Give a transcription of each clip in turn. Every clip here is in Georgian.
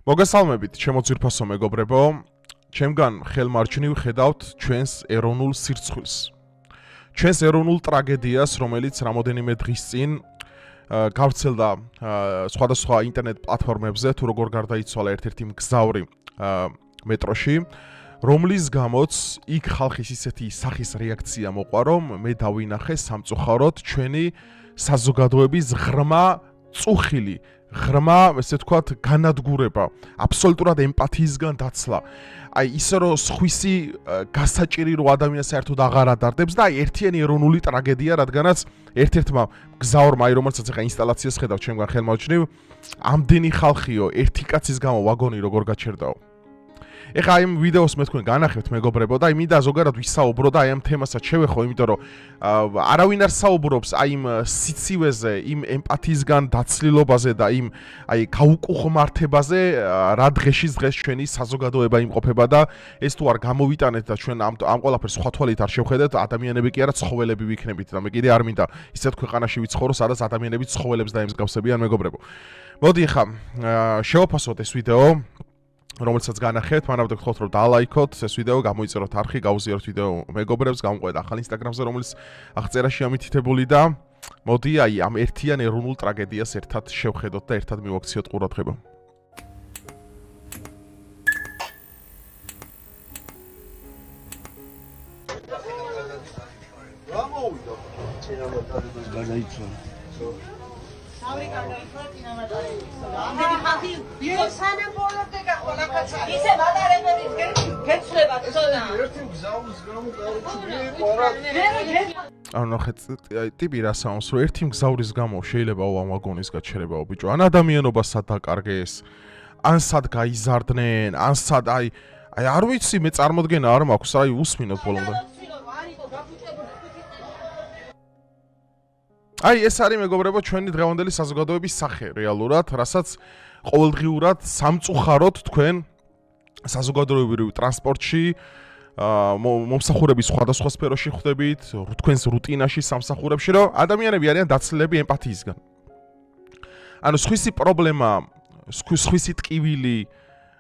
მოგესალმებით, ჩემო ძვირფასო მეგობრებო. ჩემგან ხელმარჯვნივ ხედავთ ჩვენს ეროვნულ სირცხვილს. ჩვენს ეროვნულ ტრაგედიას, რომელიც რამოდენიმე დღის წინ გავრცელდა სხვადასხვა ინტერნეტ პლატფორმებზე, თუ როგორ გარდაიცვალა ერთ-ერთი მგზავრი მეტროში, რომლის გამოც იქ ხალხის ისეთი სახის რეაქცია მოყვა, რომ მე დავინახე სამწუხაროდ ჩვენი საზოგადოების ღრმა წუხილი, ღრმა, ესე ვთქვათ, განადგურება, აბსოლუტურად ემპათიისგან დაცლა. აი ისე რომ სხვისი გასაჭირი რო ადამიანს საერთოდ აღარ ადარდებს და აი ერთიანი ეროვნული ტრაგედია, რადგანაც ერთ-ერთმა მგზავრმა, აი რომელსაც ახლა ინსტალაციას ხედავ ჩემგან ხელმარჯვნივ, ამდენი ხალხიო, ერთი კაცის გამო ვაგონი როგორ გაჩერდაო. ეხლა აი ვიდეოს მე თქვენ განახებთ მეგობრებო და აი მინდა ზოგადად ვისაუბრო და აი ამ თემასაც შევეხო, იმიტომ რომ არავინ არ საუბრობს აი იმ სიცივეზე, იმ ემპათიისგან დაცლილობაზე და იმ აი გაუკუღმართებაზე, რა დღეშიც დღეს ჩვენი საზოგადოება იმყოფება და ეს თუ არ გამოვიტანეთ და ჩვენ ამ ყველაფერს სხვა თვალით არ შევხედეთ, ადამიანები კი არა ცხოველები ვიქნებით და მე კიდე არ მინდა ისეთ ქვეყანაში ვიცხოვრო, სადაც ადამიანები ცხოველებს დაემსგავსებიან მეგობრებო. მოდი ახლა შევაფასოთ ეს ვიდეო, რომელსაც განახეთ, მანამდე გთხოვთ რომ დალაიქოთ ეს ვიდეო, გამოიწეროთ არხი, გაუზიაროთ ვიდეო მეგობრებს, გამოვყოთ ახალ ინსტაგრამზე, რომელიც აღწერაში ამითითებული და მოდი აი ამ ერთიან ეროვნულ ტრაგედიას ერთად შევხედოთ და ერთად მივაქციოთ ყურადღება. ნახეთ, ტიპი რა საუნს, რომ ერთი მგზავრის გამო შეიძლება ამ ვაგონის გაჩერებაო ბიჭო. ან ადამიანობას სად დაკარგეს, ან სად გაიზარდნენ, ან სად აი არ ვიცი, მე წარმოდგენა არ მაქვს, აი უსმინოთ ბოლომდე. აი ეს არის მეგობრებო ჩვენი დღევანდელი საზოგადოების სახე რეალურად, რასაც ყოველდღიურად სამწუხაროდ თქვენ საზოგადოებრივ ტრანსპორტში მომსახურების სხვადასხვა სფეროში ხვდებით, თქვენს რუტინაში სამსახურებში, რომ ადამიანები არიან დაცლილები ემპათიისგან. ანუ სხვისი პრობლემა, სხვისი ტკივილი,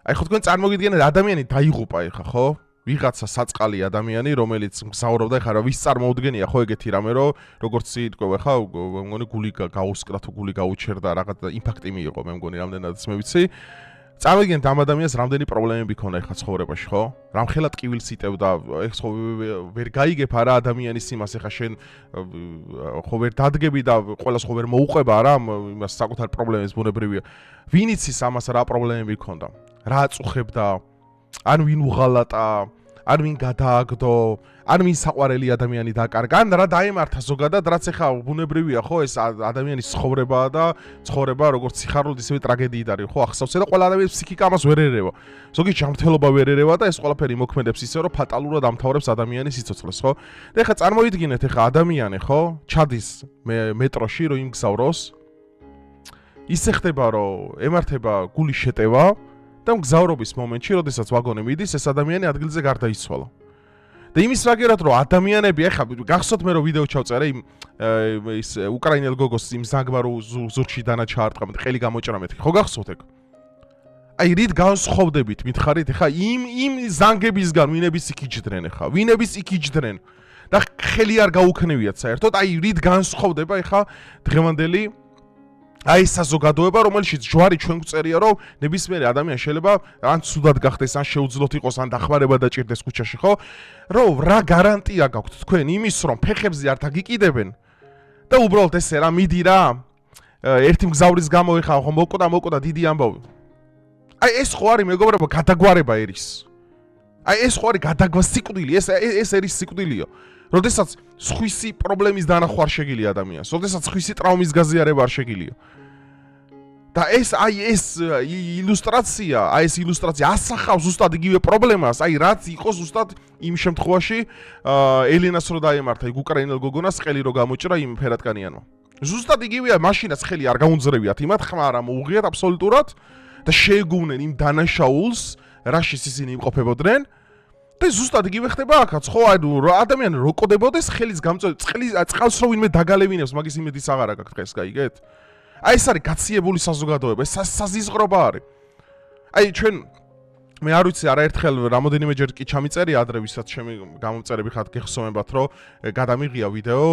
აი ხო თქვენ წარმოგიდგენთ ადამიანი დაიღუპა ეხა, ხო? ვიღაცა საწყალი ადამიანი, რომელიც მგზავრობდა, ეხლა რა ვის წარმოუდგენია ხო ეგეთი რამე, რომ როგორც თქვა, ხა მგონი გული გაუსკრა თუ გული გაუჩერდა, რაღაც იმპაქტი მიიღო, მე მგონი რამდენადაც მე ვიცი. წარმოგიდგენთ ამ ადამიანს რამდენი პრობლემები ქონა ეხლა ცხოვრებაში, ხო? რამხელა ტკივილს იტევდა, ეს ხო ვერ გაიგებ არა ადამიანის იმას, ეხლა შენ ხო ვერ დადგები და ყველას ხო ვერ მოუყვება არა იმას საკუთარ პრობლემებს ბუნებრივია. ვინ იცის ამას რა პრობლემები ქონდა? რა აწუხებდა? ან ვინ უღალატა, ან ვინ გადააგდო, ან ვინ საყვარელი ადამიანი დაკარგა, ან რა დაემართა ზოგადად, რაც ეხა ბუნებრივია, ხო, ეს ადამიანის ცხოვრებაა და ცხოვრება როგორც სიხარული, ისევე ტრაგედიით არის, ხო, ახსოვს და ყველა ადამიანის ფსიქიკა ამას ვერ ერევა. ზოგი ჯანმრთელობა ვერ ერევა და ეს ყველაფერი მოქმედებს ისე, რომ ფატალურად ამთავრებს ადამიანის სიცოცხლეს, ხო? და ეხა წარმოიდგინეთ, ეხა ადამიანი, ხო, ჩადის მეტროში, რომ იმგზავროს. ისე ხდება, რომ ემართება გულის შეტევა და მგზავრობის მომენტში, როდესაც ვაგონი მიდის, ეს ადამიანი ადგილზე გარდაიცვალა. და იმის რაგერად, რომ ადამიანები, ეხლა გახსოვთ მე რომ ვიდეო ჩავწერე ის უკრაინელ გოგოს იმ ზანგბარო ზურგში დანაჩაარტყა, ყელი გამოჭრა მეთქი. ხო გახსოვთ ეგ? აი რით განსხვავდებით, მითხარით, ეხლა იმ ზანგებისგან ვინების იქიჯდნენ ეხლა, ვინების იქიჯდნენ და ხელი არ გაუქნევიათ საერთოდ, აი რით განსხვავდება ეხლა დღევანდელი აი საზოგადოება, რომელშიც ჯვარი ჩვენ გვწერია, რომ ნებისმიერი ადამიანი შეიძლება ან ცუდად გახდეს, ან შეუძლოთ იყოს, ან დახმარება დაჭირდეს ქუჩაში, ხო? რომ რა გარანტია გაქვთ თქვენ იმის, რომ ფეხებზე არ დაგიკიდებენ და უბრალოდ ესე რა მიდი რა ერთი მგზავრის გამო ეხა ხო მოკოდა დიდი ამბავი. აი ეს ხო არის მეგობრებო გადაგვარება ერის. აი ეს ხო არის გადაგვა სიკვდილი, ეს ერის სიკვდილია. როდესაც სხვისი პრობლემის დანახვა არ შეგიძლია ადამიანს, როდესაც სხვისი ტრავმის გაზიარება არ შეგიძლია. და ეს ილუსტრაცია ასახავს ზუსტად იგივე პრობლემას, აი რაც იყო ზუსტად იმ შემთხვევაში ელენას რო დაემართა იქ უკრაინელ გოგონას ყელი რო გამოჭრა იმ ფერატკანიანმა. ზუსტად იგივეა, მაშინაც ხელი არ გაუნძრევიათ იმათ, ხმა არ მოუღიათ აბსოლუტურად და შეეგუნენ იმ დანაშაულს, რაშიც ისინი იმყოფებოდნენ. და ზუსტად იგივე ხდება აქაც, ხო, ანუ ადამიანი რო კოდებოდეს ხელის გამწვევ, წყალს რო ვინმე დაგალევინებს, მაგის იმედიც აღარ აქვს დღეს, გაიგეთ? აი ეს არის გაციებული საზოგადოება, ეს საზიზღრობა არის. აი ჩვენ მე არ ვიცი არაერთხელ რამოდენიმეჯერ კი ჩამიწერია ადრე ვისაც ჩემი გამოწერები ხართ გეხსოვებათ რომ გადამიღია ვიდეო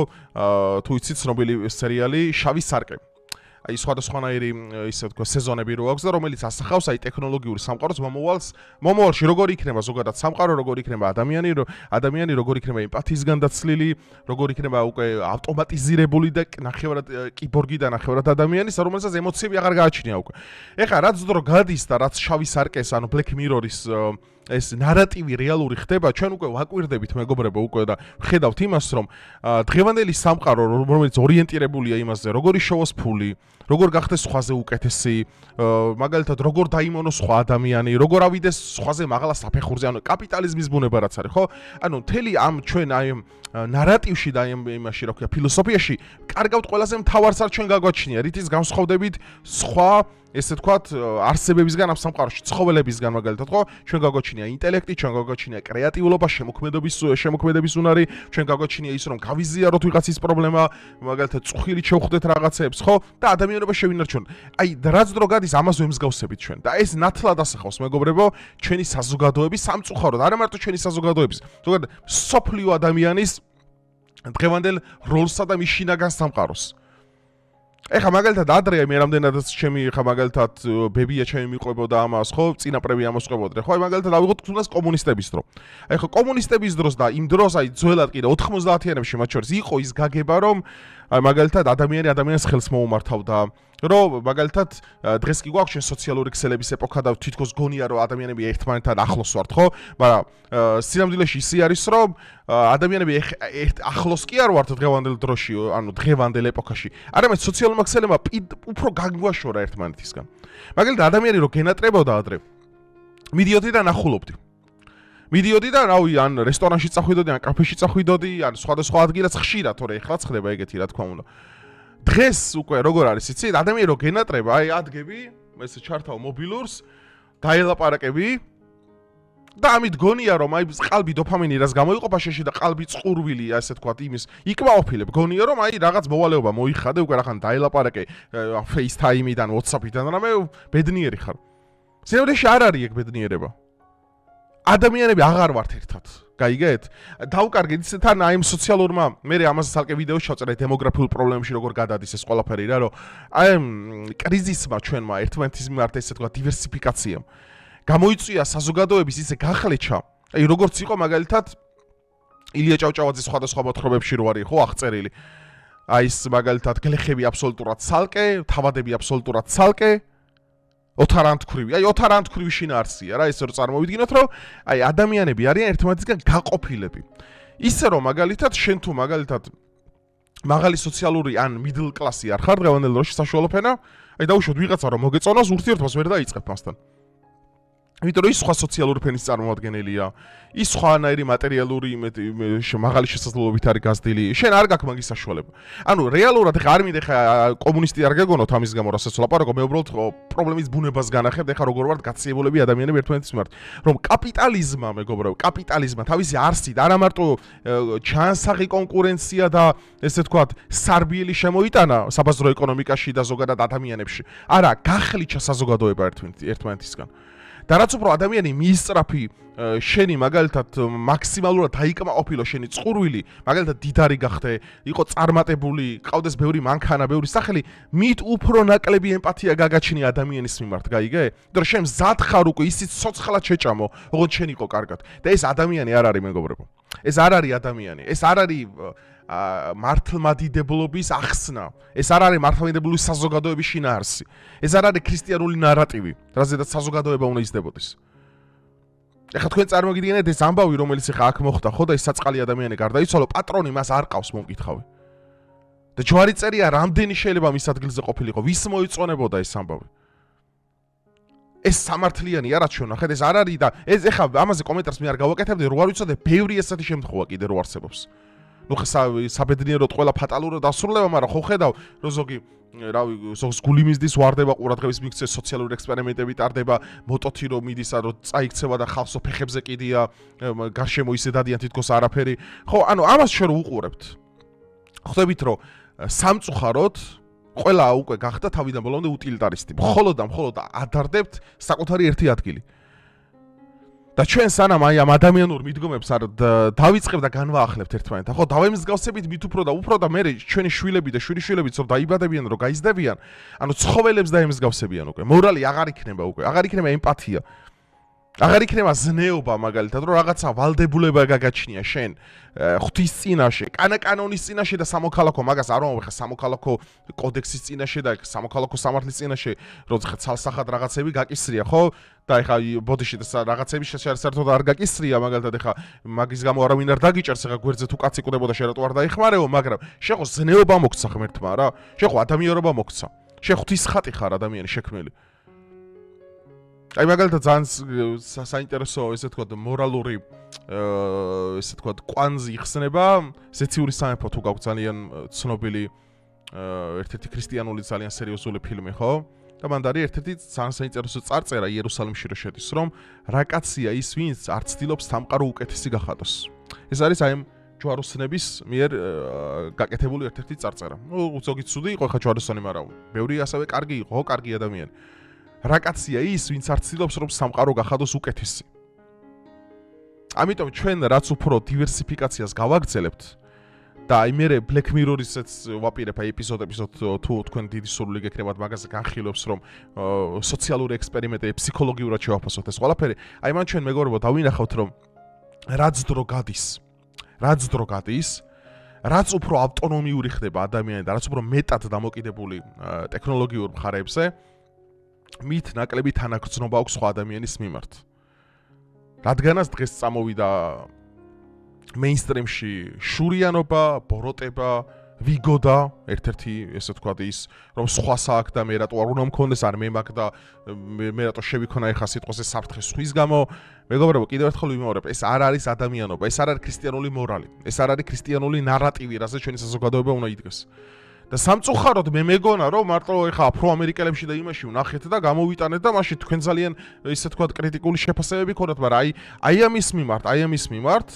თუ იცით ცნობილი სერიალი შავი სარკე აი სხვადასხვანაირი ისე თქვა სეზონები რო აქვს და რომელიც ასახავს აი ტექნოლოგიური სამყაროს მომავალში როგორ იქნება ზოგადად სამყარო როგორ იქნება ადამიანი როგორ იქნება ემპათიისგან დაცლილი როგორ იქნება უკვე ავტომატიზირებული და ნახევრად კიბორგი და ნახევრად ადამიანის რომელსაც ემოციები აღარ გააჩნია უკვე ეხლა რაც დრო გადის და რაც შავი სარკეს ანუ Black Mirror-ის ეს ნარატივი რეალური ხდება, ჩვენ უკვე ვაკვირდებით მეგობრებო უკვე და ვხედავთ იმას, რომ დღევანდელი სამყარო, რომელიც ორიენტირებულია იმაზე, როგორ იშოვოს ფული, როგორ გახდეს სხვაზე უკეთესი, მაგალითად როგორ დაიმონოს სხვა ადამიანი, როგორ ავიდეს სხვაზე მაღლა საფეხურზე, ანუ კაპიტალიზმის ბუნება რაც არის, ხო? ანუ მთელი ამ ჩვენ აი ნარატივში და იმაში, რა ქვია, ფილოსოფიაში კარგავთ ყველაზე მთავარს არ ჩვენ გაგვაჩნია, რითიც განსხვავდებით სხვა ესე თქვათ არსებებისგან ამ სამყაროში ცხოველებისგან მაგალითად ხო ჩვენ გაგვაჩნია ინტელექტი ჩვენ გაგვაჩნია კრეატიულობა შემოქმედების უნარი ჩვენ გაგვაჩნია ის რომ გავიზიაროთ ვიღაცის პრობლემა მაგალითად წუხილით შევხვდეთ რაღაცებს ხო და ადამიანობა შევინარჩუნოთ აი რაც დრო გადის ამას ვემსგავსებით ჩვენ და ეს ნათლად ასახავს მეგობრებო ჩვენი საზოგადოების სამწუხაროდ არა მარტო ჩვენი საზოგადოების ზოგადად სოფლიო ადამიანის დღევანდელ როლსა და მის შინაგან სამყაროს ეხა მაგალითად ადრე მე რამდენადაც ჩემი ეხა მაგალითად ბებია ჩემი მიყვებოდა ამას ხო წინაპრები ამას ყვებოდნენ ხო აი მაგალითად ავიღოთ თუნდაც კომუნისტების დრო აი ხო კომუნისტების დროს და იმ დროს აი ძველად კიდე 90-იანებში მათ შორის იყო ის გაგება რომ აი მაგალითად ადამიანის ხელს მოუმართავდა რომ მაგალითად დღეს კი გვაქვს ჩვენ სოციალური ქსელების ეპოქა და თითქოს გონია რომ ადამიანები ერთმანეთთან ახლოს ვართ ხო მაგრამ სინამდვილეში ისე არის რომ ადამიანები ახლოს კი არ ვართ დღევანდელ დროში ანუ დღევანდელ ეპოქაში არამედ სოციალურმა ქსელებმა უფრო გაგვაშორა ერთმანეთისგან მაგალითად ადამიანი რო გენატრებოდა ადრე მიდიოდი და ნახულობდი მიდიოდი და რავი ან რესტორანში წახვიდოდი ან კაფეში წახვიდოდი ან სხვადასხვა ადგილას ხშირად თორე ეხლაც ხდება ეგეთი რა თქმა უნდა დღეს უკვე როგორ არის იცით ადამიანი რო გენატრება აი ადგები ესე ჩართავ მობილურს დაელაპარაკები და ამით გონია რომ აი ყალბი დოფამინი რას გამოიყოფა შეში და ყალბი წყურვილი ასე თქვათ იმის იკმაოფილებ გონია რომ აი რაღაც მოვალეობა მოიხადე უკვე რახან დაელაპარაკე FaceTime-დან WhatsApp-დან რამე ბედნიერი ხარ სინამდვილეში არ არის ეგ ბედნიერება ადამიანები აღარ ვართ ერთად. გაიგეთ? დავკარგეთ ისე თან აი სოციალურმა მე ამაზე ცალკე ვიდეო შევწერე დემოგრაფიულ პრობლემებში როგორ გადადის ეს ყველაფერი რა რომ აი კრიზისმა ჩვენმა ერთმანეთის მიმართ ესე თქვა დივერსიფიკაციამ გამოიწვია საზოგადოების ისე გახლეჩა აი როგორც იყო მაგალითად ილია ჭავჭავაძის სხვადასხვა მოთხრობებში რო არის ხო აღწერილი აი ეს მაგალითად გლეხები აბსოლუტურად ცალკე თავადები აბსოლუტურად ცალკე ოთარანთქვრივი, აი ოთარანთქვრივი შინაარსია რა, ესე რომ წარმოვიდგინოთ, რომ აი ადამიანები არიან ერთმანეთისგან გაყოფილები. ისე რომ მაგალითად შენ თუ მაგალითად მაღალი სოციალური ან middle class-ი არ ხარ დღევანდელ დროში საშუალო ფენა, აი დაუშვოთ ვიღაცა რომ მოგეწონოს ურთიერთობას ვერ დაიწყებ მასთან. იმიტომ რომ ის სხვა სოციალური ფენის წარმოადგენელია, ის სხვანაირი მატერიალური მაღალი შესაძლებლობით არის გაზრდილი. შენ არ გაქვს მაგის საშუალება. ანუ რეალურად ეხა არ მინდა ეხა კომუნისტი არ გეგონოთ ამის გამო რასაც ვლაპარაკობ, მე უბრალოდ პრობლემის ბუნებას განახებ და ეხა როგორ ვართ გაციებულები ადამიანები ერთმანეთის მიმართ. რომ კაპიტალიზმმა, მეგობრებო, კაპიტალიზმმა თავისი არსით არა მარტო ჩანსაღი კონკურენცია და ესე ვთქვათ, სარბიელი შემოიტანა საბაზრო ეკონომიკაში და ზოგადად ადამიანებში. არა, გახლიჩა საზოგადოება ერთმანეთისგან. და რაც უფრო ადამიანი მიისწრაფი შენი მაგალითად მაქსიმალურად დაიკმაყოფილო შენი წყურვილი, მაგალითად დიდარი გახდე, იყო წარმატებული, ყავდეს ბევრი მანქანა, ბევრი სახელი, მით უფრო ნაკლები ემპათია გაგაჩნია ადამიანის მიმართ, გაიგე? იმიტომ რომ შენ მზად ხარ უკვე ისიც ცოცხლად შეჭამო, როგორც შენ იყო კარგად. და ეს ადამიანი არ არის მეგობრებო. ეს არ არის ადამიანი, ეს არ არის მართლმადიდებლობის ახსნა. ეს არ არის მართლმადიდებლობის საზოგადოების შინაარსი. ეს არ არის ქრისტიანული ნარატივი, რაზედაც საზოგადოება უნდა იზრდებოდეს. ეხლა თქვენ წარმოგიდგენთ ეს ამბავი, რომელიც ეხლა აქ მოხდა, ხო და ეს საწყალი ადამიანი გარდაიცვალა, პატრონი მას არ ყავს მომკითხავი. და ჯვარი წერია, რამდენი შეიძლება მის ადგილზე ყოფილიყო, ვის მოიწონებოდა ეს ამბავი. ეს სამართლიანი არა ჩვენ ნახეთ, ეს არ არის და ეს ეხლა ამაზე კომენტარს მე არ გავაკეთებდი, რო არ ვიცოდე, ბევრი ესეთი შემთხვევა კიდე რო არსებობს. ნუ ხა საბედნიეროდ ყველა ფატალურად დასრულება, მაგრამ ხო ხედავ, რომ ზოგი რავი, ზოგს გული მისდის ვარდება ყურადღების მიქცე სოციალური ექსპერიმენტები ტარდება, მოტოთი რომ მიდისა, რომ წაიქცევა და ხალხო ფეხებზე კიდია, გარშემო ისე დადიან თითქოს არაფერი. ხო, ანუ ამას ჩვენ უყურებთ. ხვდებით, რომ სამწუხაროდ ყველა უკვე გახდა თავიდან ბოლომდე უტილიტარისტი. მხოლოდ ადარდებთ საკუთარი ერთი ადგილი. და ჩვენ სანამ აი ამ ადამიანურ მიდგომებს არ დავიწყებ და განვაახლებთ ერთმანეთთან, ხო, დავემსგავსებით მით უფრო და უფრო და მე ჩვენი შვილები და შვილიშვილებიც რომ დაიბადებიან, რომ გაიზრდებიან, ანუ ცხოველებს დაემსგავსებიან უკვე. მორალი აღარ იქნება უკვე, აღარ იქნება ემპათია. აღარ იქნება ზნეობა მაგალითად, რომ რაღაცა ვალდებულება გაგაჩნია შენ ღვთის წინაშე, კანონის წინაშე და სამოქალაქო მაგას არ ვამბობ ხა სამოქალაქო კოდექსის წინაშე და სამოქალაქო სამართლის წინაშე, რომ ხა ცალსახად რაღაცები გაკისრია, ხო? და ეხა ბოდიში და რაღაცები საერთოდ არ გაკისრია, მაგალითად ეხა მაგის გამო არავინ არ დაგიჭერს, ეხა გვერდზე თუ კაცი კვდებოდა შენ რატო არ დაიხმარეო, მაგრამ შენ ხო ზნეობა მოგცა ღმერთმა რა? შენ ხო ადამიანობა მოგცა. შენ ღვთის ხატი ხარ ადამიანი შექმნილი. აი მაგალითად ძალიან საინტერესო ესე თქვა მორალური ესე თქვა კვანზი იხსნება ზეციური სამეფო თუ გაქვს ძალიან ცნობილი ერთ-ერთი ქრისტიანული ძალიან სერიოზული ფილმი ხო და მან დარი ერთ-ერთი ძალიან საინტერესო წარწერა იერუსალიმში რო შედის რომ რა კაცია ის ვინც არ ცდილობს სამყარო უკეთესი გახადოს ეს არის აი ჯვაროსნების მიერ გაკეთებული ერთ-ერთი წარწერა ნუ ზოგი ცუდი იყო ხა ჯვაროსანი მაგრამ ბევრი ასევე კარგი იყო ხო კარგი ადამიანი რა კაცია ის, ვინც არ ცდილობს რომ სამყარო გახადოს უკეთესი. ამიტომ ჩვენ რაც უფრო დივერსიფიკაციას გავაგრძელებთ და აი მე Black Mirror-ისეც ვაპირებ აი ეპიზოდებს თუ თქვენ დიდი სურვილი გექნებათ მაგაზე განხილვებს რომ სოციალური ექსპერიმენტები ფსიქოლოგიურად შევაფასოთ ეს ყველაფერი. აი მან ჩვენ მეგობრებო დავინახავთ რომ რაც დრო გადის რაც უფრო ავტონომიური ხდება ადამიანი და რაც უფრო მეტად დამოკიდებული ტექნოლოგიურ მხარეებზე მით ნაკლები თანაგრძნობა აქვს სხვა ადამიანის მიმართ. რადგანაც დღეს წამოვიდა მეინსტრიმში შურიანობა, ბოროტება, ვიგოდა, ერთ-ერთი ესე ვთქვათ ის, რომ სხვა საქმე და მე რატო არ უნდა მქონდეს, არ მე მაგ და მე რატო შევიქონა ეხა სიტყვაზე საფრთხე სხვის გამო. მეგობრებო, კიდევ ერთხელ ვიმეორებ, ეს არ არის ადამიანობა, ეს არ არის ქრისტიანული მორალი, ეს არ არის ქრისტიანული ნარატივი, რაზე ჩვენი საზოგადოება უნდა იდგეს. და სამწუხაროდ მე მეგონა რომ მარტო ეხა აფრო-ამერიკელებში და იმაში ვნახეთ და გამოვიტანეთ და მაშინ თქვენ ძალიან ისე თქვა კრიტიკული შეფასებები ქონდათ, მაგრამ აი ამის მიმართ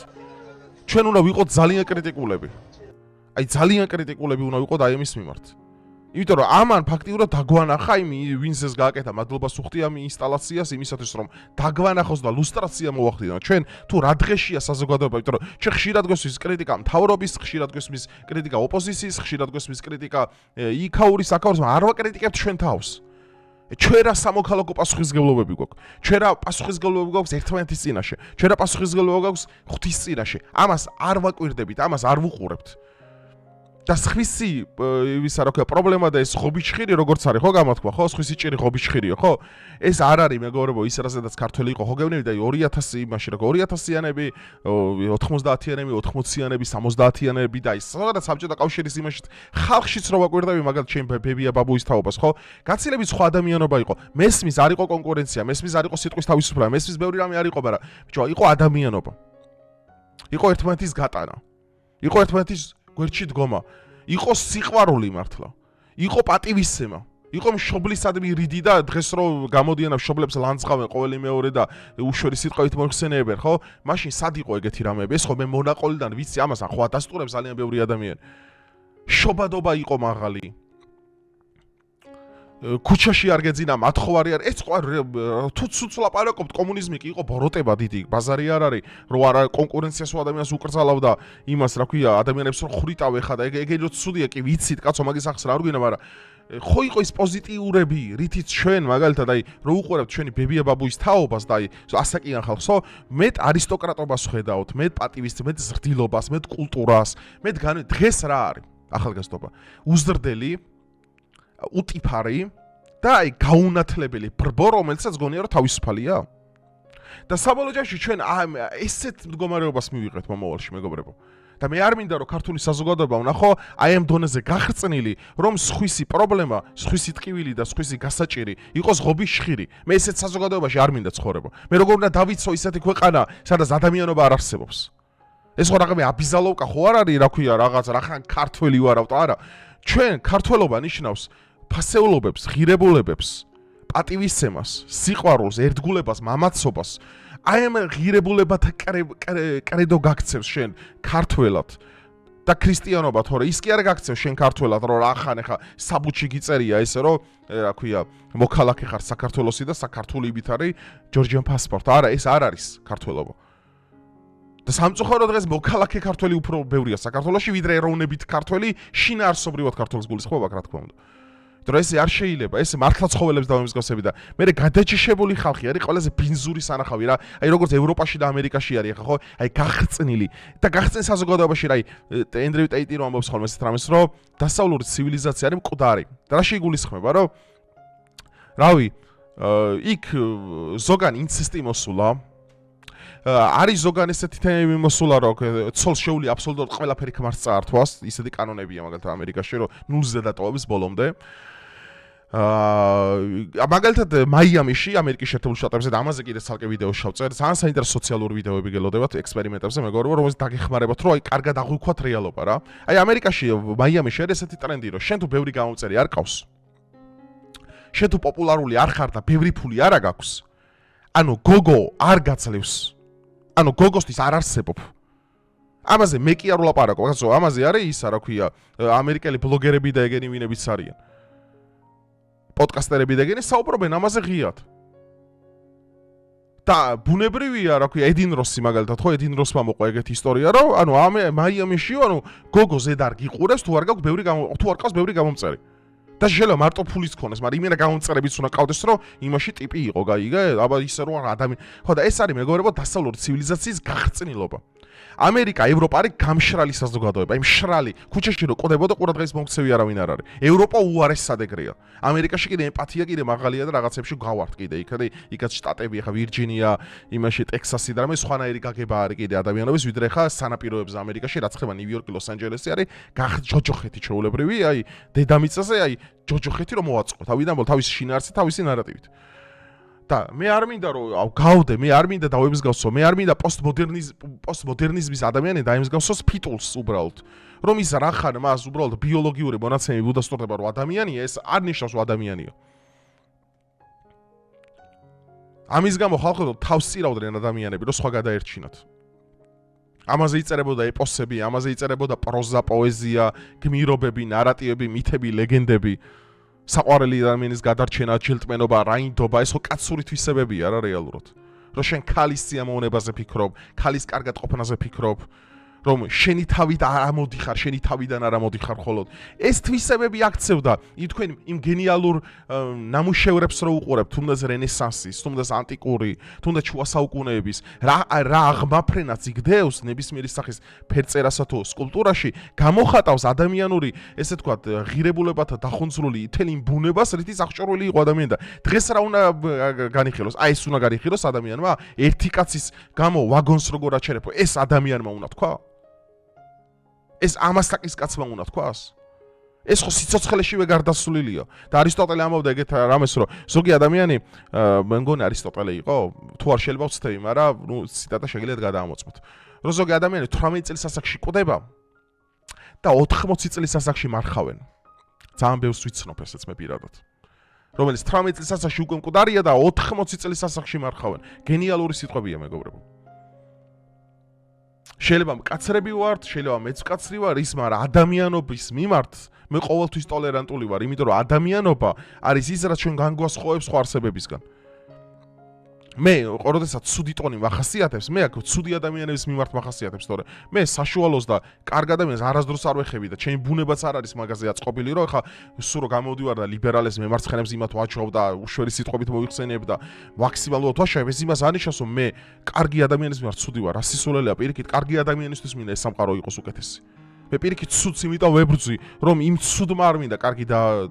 ჩვენ უნდა ვიყოთ ძალიან კრიტიკულები. აი ძალიან კრიტიკულები უნდა ვიყოთ აი ამის მიმართ. იმიტომ რომ ამან ფაქტიურად დაგვანახა ვინც ეს გააკეთა მადლობას უხდი ამ ინსტალაციას იმისათვის რომ დაგვანახოს და ლუსტრაცია მოახდინოს. ჩვენ თუ რა დღეშია საზოგადოება, იმიტომ რომ ჩვენ ხშირად გვესმის კრიტიკა მთავრობის, ხშირად გვესმის კრიტიკა ოპოზიციის, ხშირად გვესმის კრიტიკა იქაურის, აქაურის, არ ვაკრიტიკებთ ჩვენ თავს. ჩვენ რა სამოქალაქო პასუხისმგებლობები გვაქვს. ჩვენ რა პასუხისმგებლობები გვაქვს ერთმანეთის წინაშე. ჩვენ რა პასუხისმგებლობები გვაქვს ღვთის წინაშე. ამას არ ვაკვირდებით, ამას არ ვუყურებთ. და სხვისი ისა რა ქვია პრობლემა და ეს ღობიჩხირი როგორც არის ხო გამოთქვა ხო სხვისი ჭირი ღობიჩხირიო ხო ეს არ არის მეგობრებო ის რაზედაც ქართველი იყო ხო გევნები და 2000 იმაში რა 2000-იანები 90-იანები 80-იანები 70-იანები და ის სადღაც საბჭოთა კავშირის იმაში ხალხშიც რო ვაკვირდები მაგალითად ჩემ ბებია ბაბუის თაობას ხო გაცილებით სხვა ადამიანობა იყო მესმის არ იყო კონკურენცია მესმის არ იყო სიტყვის თავისუფლება მესმის ბევრი რამე არ იყო მაგრამ ბიჭო იყო ადამიანობა იყო ერთმანეთის გატანა იყო ერთმანეთის გვერდში დგომა, იყო სიყვარული მართლა, იყო პატივისცემა, იყო მშობლისადმი რიდი და დღეს რო გამოდიან მშობლებს ლანძღავენ ყოველი მეორე და უშვერი სიტყვით მოიხსენებენ, ხო? მაშინ სად იყო ეგეთი რამეები? ეს ხო მე მონაყოლიდან ვიცი ამას, ხო ადასტურებს ძალიან ბევრი ადამიანი. შობადობა იყო მაღალი. ქუჩაში არ გეძინა, მათხოვარი არ, ეს ყო თუ ცუცლაპარაკობთ კომუნიზმი კი იყო ბოროტება დიდი, ბაზარი არ არის, რო არა კონკურენციას ადამიანს უკრძალავდა იმას, რა ქვია, ადამიანებს რო ხრიტავ ეხა და ეგ რო ცუდია კი ვიცით, კაცო, მაგის ახს რა არ გვინა, მაგრამ ხო იყო ის პოზიტიურები, რითიც ჩვენ მაგალითად აი რო უყურებთ ჩვენი ბებია ბაბუის თაობას და აი ასაკიან ხალხს, ხო, მეტ არისტოკრატობას ხედავთ, მეტ პატივისცემას, მეტ ზრდილობას, მეტ კულტურას, მეტ დღეს რა არის ახალგაზრდობა? უზრდელი უტიფარი და აი გაუნათლებელი ბრბო რომელსაც გონია რომ თავისუფალია და საბოლოო ჯამში ჩვენ ესეთ მდგომარეობას მივიღეთ მომავალში მეგობრებო და მე არ მინდა რომ ქართული საზოგადოება ვნახო აი ამ დონეზე გახრწნილი რომ სხვისი პრობლემა, სხვისი ტკივილი და სხვისი გასაჭირი იყოს ღობიჩხირი მე ესეთ საზოგადოებაში არ მინდა ცხოვრება მე როგორ უნდა დავიცო ისეთი ქვეყანა სადაც ადამიანობა არ არსებობს ეს ხო რაღაცა აბიზალოვკა ხო არ არის რა ქვია რაღაც რახან ქართველი ვარავ არა ჩვენ ქართველობა ნიშნავს ფასეულობებს, ღირებულებებს, პატივისცემას, სიყვარულს, ერთგულებას, მამაცობას. აი ამ ღირებულებათა კრედო გაქცევს შენ ქართველად. და ქრისტიანობა თორე ის კი არ გაქცევ შენ ქართველად რომ რა ხან ეხა საბუთში გიწერია ესე რომ რა ქვია მოქალაქე ხარ საქართველოსი და საქართველოებით არის ჯორჯიან პასპორტი არა ეს არ არის ქართველობა და სამწუხაროდ დღეს მოქალაქე ქართველი უფრო ბევრია საქართველოში ვიდრე ეროვნებით ქართველი შინაარსობრივად ქართველს გულისხმობ აქ რა თქმა უნდა იმიტომ რომ ესე არ შეიძლება ეს მართლა ცხოველებს დავემსგავსები და მე გადაჭიშებული ხალხი არის ყველაზე ბინზური სანახავი რა აი როგორც ევროპაში და ამერიკაში არის ხო აი გახწნილი და გახწნილ საზოგადოებაში რა აი ენდრიუ ტეიტი რომ ამბობს ხოლმე ესეთ რამეს რომ დასავლური ცივილიზაცია არის მკვდარი და რა შეიგულისხმება რომ რავი იქ ზოგან ინცესტი მოსულა არის ზოგან ესეთი თემები მოსულა რომ ცოლს შეუძლია აბსოლუტურად ყველაფერი ქმარს წაართვას ისეთი კანონებია მაგალითად ამერიკაში რომ ნულზე დატოვებს ბოლომდე მაგალითად მაიამიში ამერიკის შეერთებულ შტატებზე და ამაზე კიდე ცალკე ვიდეო შევწერ ძალიან საინტერესო სოციალური ვიდეოები გელოდებათ ექსპერიმენტებზე მეგობრებო რომელზეც დაგეხმარებათ რომ აი კარგად აღვიქვათ რეალობა რა აი ამერიკაში მაიამიში არის ესეთი ტრენდი რომ შენ თუ ბევრი გამომწერი არ ყავს შენ თუ პოპულარული არ ხარ და ბევრი ფული არ აქვს ანუ გოგო არ გაძლევს ანუ გოგოსთვის არ არსებობ ამაზე მე კი არ ვლაპარაკო კაცო ამაზე არის ისა რა ქვია ამერიკელი ბლოგერები და ეგენი ვინებიც არიან პოდკასტერები და ეგენი საუბრობენ ამაზე ღიად და ბუნებრივია რა ქვია ე딘 როსი მაგალითად ხო ე딘 როსმა მოყვა ეგეთი ისტორია რომ ანუ მაიამიში ანუ გოგო ზედ არ გიყურებს თუ არ გაქვს ბევრი თუ არ ყავს ბევრი გამომწერი და შეიძლება მარტო ფულის ქონდეს მაგრამ იმენა გამომწერებიც უნდა ყავდეს რომ იმაში ტიპი იყო გაიგე აბა ისე რომ ადამიანი ხო და ეს არის მეგობრებო დასავლური ცივილიზაციის გახწნილობა ამერიკა ევროპა არის გამშრალი საზოგადოება იმ შრალი ქუჩაში რო ყოდებოდა ყურადღების მომქცევი არავინ არ არის ევროპა უარესად ეგრეა ამერიკაში კიდე ემპათია კიდე მაღალია და რაღაცებში გავართ კიდე იქაც შტატები ხა ვირჯინია იმაში ტექსასი და რამე სხვანაირი გაგება არის კიდე ადამიანების ვიდრე ხა სანაპიროებზე ამერიკაში რაც ხება ნიუ-იორკი ლოს-ანჯელესი არის ჯოჯოხეთი ჩაულებრივი აი დედამიწაზე აი ჯოჯოხეთი რომ მოაწყო თავიდან ბოლ თავის შინაარსი თავისი ნარატივით და მე არ მინდა რომ გავდე მე არ მინდა დავემსგავსო მე არ მინდა პოსტმოდერნიზმის ადამიანი დაემსგავსოს ფიტულს უბრალოდ რომ ის რა ხარ მას უბრალოდ ბიოლოგიური მონაცემები უდასტურდება რომ ადამიანია ეს არ ნიშნავს რომ ადამიანია ამის გამო ხალხო თავს წირავდნენ ადამიანები რომ სხვა გადაერჩინათ ამაზე იწერებოდა ეპოსები ამაზე იწერებოდა პროზა პოეზია გმირობები ნარატივები მითები ლეგენდები საყვარელი ადამიანის გადარჩენა, ჯილტმენობა, რაინდობა, ეს ხო კაცური თვისებებია რა რეალურად. რომ შენ ქალის სიამოვნებაზე ფიქრობ, ქალის კარგად ყოფნაზე ფიქრობ, რომ შენი თავით არ ამოდიხარ, შენი თავიდან არ ამოდიხარ ხოლოდ. ეს თვისებები აქცევდა თქვენ იმ გენიალურ ნამუშევრებს რო უყურებთ, თუნდაც რენესანსის, თუნდაც ანტიკური, თუნდაც შუა საუკუნეების, რა აღმაფრენაც იგდევს ნებისმიერი სახის ფერწერასა თუ სკულპტურაში, გამოხატავს ადამიანური, ესე ვთქვათ, ღირებულებათა დახუნძრული მთელი ბუნებას, რითიც აღჭურვილი იყო ადამიანი და დღეს რა უნდა განიხილოს? აი ეს უნდა განიხილოს ადამიანმა, ერთი კაცის გამო ვაგონს როგორ აჩერებო, ეს ადამიანმა უნდა თქვა? ეს ამასაკის კაცმა უნდა თქვას? ეს ხო სიცოცხლეშივე გარდასვლილია და არისტოტელე ამბობდა ეგეთ რამეს რომ ზოგი ადამიანი მე მგონი არისტოტელე იყო თუ არ შეიძლება ვცდები მაგრამ ნუ ციტატა შეგიძლიათ გადაამოწმოთ რომ ზოგი ადამიანი 18 წლის ასაკში კვდება და 80 წლის ასაკში მარხავენ ძალიან ბევრს ვიცნობ ესეც მე პირადად რომელიც 18 წლის ასაკში უკვე მკვდარია და 80 წლის ასაკში მარხავენ გენიალური სიტყვებია მეგობრებო შეიძლება მკაცრები ვართ, შეიძლება მეც მკაცრი ვარ, ის მაგრამ ადამიანობის მიმართ მე ყოველთვის ტოლერანტული ვარ, იმიტომ რომ ადამიანობა არის ის, რაც ჩვენ განგვასხვავებს სხვა არსებებისგან. მე ყოველდღიურად ცუდი ტონი ვახასიათებს, მე აქ ცუდი ადამიანების მიმართ ვახასიათებს, თორე მე საშუალოს და კარგ ადამიანს არასდროს არ ვეხები და ჩემი ბუნებაც არ არის მაგაზე აწყობილი, რომ ხა სულ რო გამოვდივარ და ლიბერალებს მემარცხენებს იმათ ვაჩვევ და უშვერი სიტყვებით მოიხსენებ და მაქსიმალურად ვაშევებ, ეს იმას ანიშნავს, რომ მე კარგი ადამიანის მიმართ ცუდი ვარ, რასისულელია, პირიქით კარგი ადამიანისთვის მინდა ეს სამყარო იყოს უკეთესი. მე პირიქით ცუდს იმიტომ ვებრძვი, რომ იმ ცუდმა არ მინდა კარგი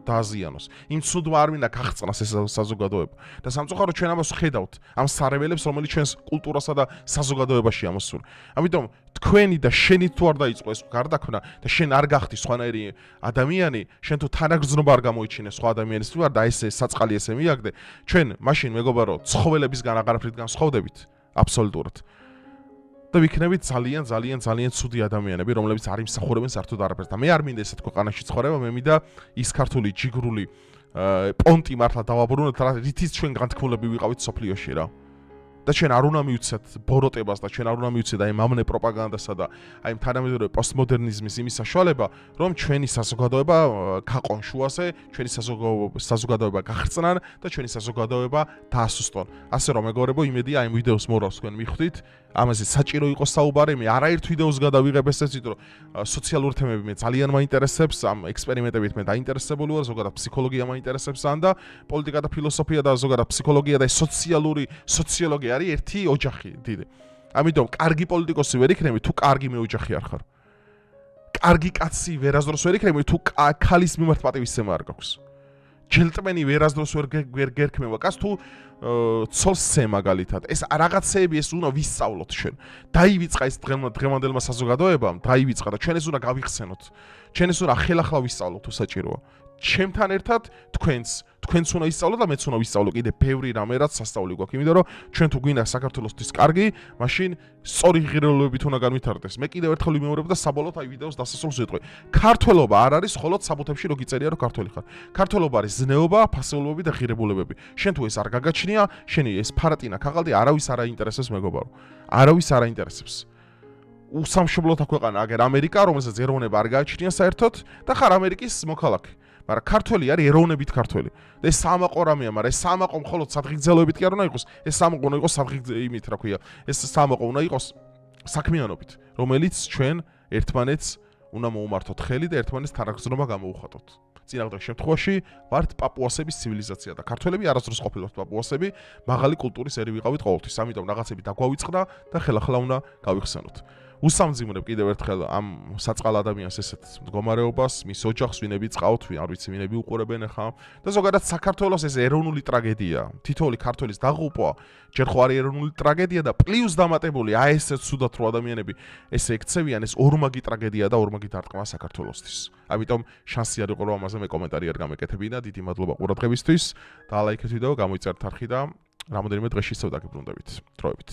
დააზიანოს. იმ ცუდმა არ მინდა გახწნას ეს საზოგადოება. და სამწუხაროდ ჩვენ ამას ვხედავთ, ამ სარეველებს, რომელიც ჩვენს კულტურასა და საზოგადოებაში ამოსული. ამიტომ თქვენი და შენი თუ არ დაიწყო ეს გარდაქმნა და შენ არ გახდი სხვანაირი ადამიანი, შენ თუ თანაგრძნობა არ გამოიჩინე სხვა ადამიანის მიმართ და ესე საწყალი ესე მიაგდე, ჩვენ მაშინ მეგობარო ცხოველებისგან აღარაფრით განსხვავდებით, აბსოლუტურად. და ვიქნებით ძალიან ცუდი ადამიანები, რომლებიც არ იმსახურებენ საერთოდ არაფერს. და მე არ მინდა ესეთ ქვეყანაში ცხოვრება, მე მინდა ის ქართული ჯიგრული პონტი მართლა დავაბრუნოთ, რითიც ჩვენ განთქმულები ვიყავით სოფლიოში რა. და ჩვენ არ უნდა მივცეთ ბოროტებას და ჩვენ არ უნდა მივცეთ აი მამნე პროპაგანდასა და აი თანამედროვე პოსტმოდერნიზმის იმის საშუალება, რომ ჩვენი საზოგადოება გაყონ შუაზე, ჩვენი საზოგადოება გახრწნან და ჩვენი საზოგადოება დაასუსტონ. ასე რომ მეგობრებო, იმედია აი ვიდეოს მორალს თქვენ მიხვდით. ამაზე საჭირო იყო საუბარი, მე არაერთ ვიდეოს გადავიღებ ესეც, რომ სოციალური თემები მე ძალიან მაინტერესებს, ამ ექსპერიმენტებით მე დაინტერესებული ვარ, ზოგადად ფსიქოლოგია მაინტერესებს ან და პოლიტიკა და ფილოსოფია და ზოგადად ფსიქოლოგია და სოციოლოგია არის ერთი ოჯახი დიდი. ამიტომ კარგი პოლიტიკოსი ვერ იქნები თუ კარგი მეოჯახი არ ხარ. კარგი კაცი ვერასდროს ვერ იქნები თუ ქალის მიმართ პატივისცემა არ გაქვს. ჯელტმენი ვერასდროს ვერ გერქმევა კაც თუ ცოლსე მაგალითად. ეს რაღაცეები ეს უნდა ვისწავლოთ ჩვენ. დაივიწყა ეს დღევანდელმა საზოგადოებამ, დაივიწყა და ჩვენ ეს უნდა გავიხსენოთ. ჩვენ ეს უნდა ხელახლა ვისწავლოთ თუ საჭიროა. ჩემთან ერთად თქვენც უნდა ისწავლოთ და მეც უნდა ვისწავლო კიდე ბევრი რამე რაც სასწაული გვაქვს, იმიტომ რომ ჩვენ თუ გვინდა საქართველოსთვის კარგი, მაშინ სწორი ღირებულებებით უნდა განვითარდეს. მე კიდევ ერთხელ ვიმეორებ და საბოლოოდ აი ვიდეოს დასასრულს ვიტყვი. ქართველობა არ არის მხოლოდ საბუთებში რო გიწერია რომ ქართველი ხარ. ქართველობა არის ზნეობა, ფასეულობები და ღირებულებები. შენ თუ ეს არ გაგაჩნია, შენი ეს ფარატინა ქაღალდი არავის არ აინტერესებს მეგობარო. არავის არ აინტერესებს. უსამშობლოთა ქვეყანა აგერ ამერიკა, რომელსაც ეროვნება არ გააჩნია საერთოდ და ხარ ამერიკის მოქალაქე. მაგრამ ქართველი არის ეროვნებით ქართველი. და ეს საამაყო რამეა, მაგრამ ეს საამაყო მხოლოდ სადღეგრძელოებით კი არ უნდა იყოს. ეს საამაყო უნდა იყოს იმით, რა ქვია. ეს საამაყო უნდა იყოს საქმიანობით, რომელიც ჩვენ ერთმანეთს უნდა მოუმართოთ ხელი და ერთმანეთს თანაგრძნობა გამოუხატოთ. წინააღმდეგ შემთხვევაში ვართ პაპუასების ცივილიზაცია და ქართველები არასდროს ყოფილობთ პაპუასები, მაღალი კულტურის ერი ვიყავით ყოველთვის. ამიტომ რაღაცები დაგვავიწყდა და ხელახლა უნდა გავიხსენოთ. უსამძიმრებ კიდევ ერთხელ ამ საწყალ ადამიანს ესეთ მდგომარეობას, მის ოჯახს, ვინები წყავთ, არ ვიცი, ვინები უყურებენ ახლა და ზოგადად საქართველოს ეს ეროვნული ტრაგედია, თითოეული ქართველის დაღუპვა, ჯერ ხო არის ეროვნული ტრაგედია და პლუს დამატებული აი ესეც ცუდად რო ადამიანები ესე ექცევიან, ეს ორმაგი ტრაგედია და ორმაგი დარტყმა საქართველოსთვის. ამიტომ შანსი არ იყო რომ ამაზე მე კომენტარი არ გამეკეთებინა. დიდი მადლობა ყურადღებისთვის და ლაიქეთ ვიდეო, გამოიწერთ არხი და რამოდენიმე დღეში ისევ დაგებრუნდებით. დროებით.